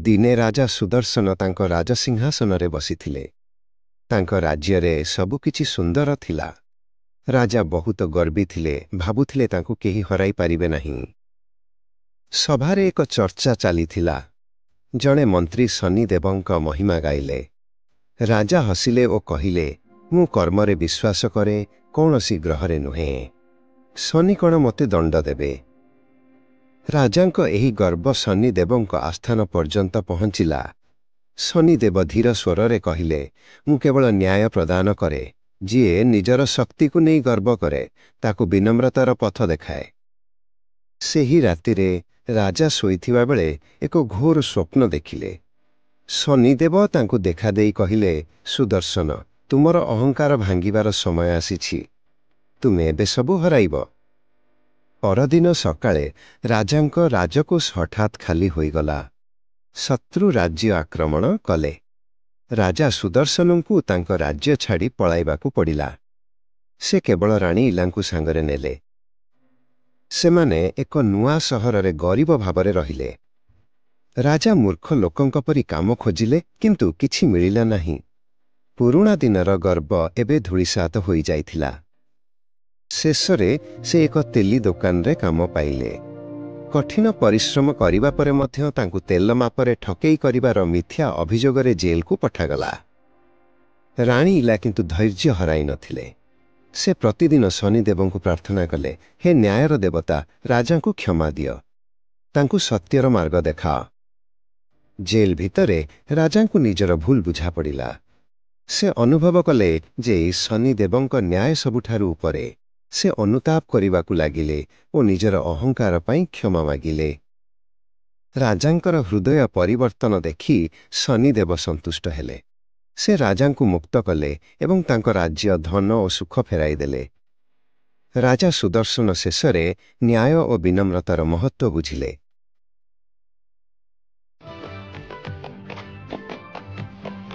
ଦିନେ ରାଜା ସୁଦର୍ଶନ ତାଙ୍କ ରାଜସିଂହାସନରେ ବସିଥିଲେ। ତାଙ୍କ ରାଜ୍ୟରେ ସବୁକିଛି ସୁନ୍ଦର ଥିଲା। ରାଜା ବହୁତ ଗର୍ବୀ ଥିଲେ, ଭାବୁଥିଲେ ତାଙ୍କୁ କେହି ହରାଇ ପାରିବେ ନାହିଁ। ସଭାରେ ଏକ ଚର୍ଚ୍ଚା ଚାଲିଥିଲା। ଜଣେ ମନ୍ତ୍ରୀ ଶନିଦେବଙ୍କ ମହିମା ଗାଇଲେ। ରାଜା ହସିଲେ ଓ କହିଲେ, ମୁଁ କର୍ମରେ ବିଶ୍ୱାସ କରେ, କୌଣସି ଗ୍ରହରେ ନୁହେଁ। ଶନି କ'ଣ ମୋତେ ଦଣ୍ଡ ଦେବେ? ରାଜାଙ୍କ ଏହି ଗର୍ବ ଶନିଦେବଙ୍କ ଆସ୍ଥାନ ପର୍ଯ୍ୟନ୍ତ ପହଞ୍ଚିଲା। ଶନିଦେବ ଧୀର ସ୍ୱରରେ କହିଲେ, ମୁଁ କେବଳ ନ୍ୟାୟ ପ୍ରଦାନ କରେ। ଯିଏ ନିଜର ଶକ୍ତିକୁ ନେଇ ଗର୍ବ କରେ, ତାକୁ ବିନମ୍ରତାର ପଥ ଦେଖାଏ। ସେହି ରାତିରେ ରାଜା ଶୋଇଥିବା ବେଳେ ଏକ ଘୋର ସ୍ୱପ୍ନ ଦେଖିଲେ। ଶନିଦେବ ତାଙ୍କୁ ଦେଖାଦେଇ କହିଲେ, ସୁଦର୍ଶନ, ତୁମର ଅହଙ୍କାର ଭାଙ୍ଗିବାର ସମୟ ଆସିଛି। ତୁମେ ଏବେ ସବୁ ହରାଇବ। ପରଦିନ ସକାଳେ ରାଜାଙ୍କ ରାଜକୋଷ ହଠାତ୍ ଖାଲି ହୋଇଗଲା। ଶତ୍ରୁ ରାଜ୍ୟ ଆକ୍ରମଣ କଲେ। ରାଜା ସୁଦର୍ଶନଙ୍କୁ ତାଙ୍କ ରାଜ୍ୟ ଛାଡ଼ି ପଳାଇବାକୁ ପଡ଼ିଲା। ସେ କେବଳ ରାଣୀ ଇଲାଙ୍କୁ ସାଙ୍ଗରେ ନେଲେ। ସେମାନେ ଏକ ନୂଆ ସହରରେ ଗରିବ ଭାବରେ ରହିଲେ। ରାଜା ମୂର୍ଖ ଲୋକଙ୍କ ପରି କାମ ଖୋଜିଲେ, କିନ୍ତୁ କିଛି ମିଳିଲା ନାହିଁ। ପୁରୁଣା ଦିନର ଗର୍ବ ଏବେ ଧୂଳିସାତ ହୋଇଯାଇଥିଲା। ଶେଷରେ ସେ ଏକ ତେଲି ଦୋକାନରେ କାମ ପାଇଲେ। କଠିନ ପରିଶ୍ରମ କରିବା ପରେ ମଧ୍ୟ ତାଙ୍କୁ ତେଲ ମାପରେ ଠକେଇ କରିବାର ମିଥ୍ୟା ଅଭିଯୋଗରେ ଜେଲକୁ ପଠାଗଲା। ରାଣୀ ଇଲା କିନ୍ତୁ ଧୈର୍ଯ୍ୟ ହରାଇ ନଥିଲେ। ସେ ପ୍ରତିଦିନ ଶନିଦେବଙ୍କୁ ପ୍ରାର୍ଥନା କଲେ, ହେ ନ୍ୟାୟର ଦେବତା, ରାଜାଙ୍କୁ କ୍ଷମା ଦିଅ। ତାଙ୍କୁ ସତ୍ୟର ମାର୍ଗ ଦେଖାଅ। ଜେଲ୍ ଭିତରେ ରାଜାଙ୍କୁ ନିଜର ଭୁଲ ବୁଝାପଡ଼ିଲା। ସେ ଅନୁଭବ କଲେ ଯେ ଶନିଦେବଙ୍କ ନ୍ୟାୟ ସବୁଠାରୁ ଉପରେ। ସେ ଅନୁତାପ କରିବାକୁ ଲାଗିଲେ ଓ ନିଜର ଅହଙ୍କାର ପାଇଁ କ୍ଷମା ମାଗିଲେ। ରାଜାଙ୍କର ହୃଦୟ ପରିବର୍ତ୍ତନ ଦେଖି ଶନିଦେବ ସନ୍ତୁଷ୍ଟ ହେଲେ। ସେ ରାଜାଙ୍କୁ ମୁକ୍ତ କଲେ ଏବଂ ତାଙ୍କ ରାଜ୍ୟ, ଧନ ଓ ସୁଖ ଫେରାଇ ଦେଲେ। ରାଜା ସୁଦର୍ଶନ ଶେଷରେ ନ୍ୟାୟ ଓ ବିନମ୍ରତାର ମହତ୍ତ୍ୱ ବୁଝିଲେ।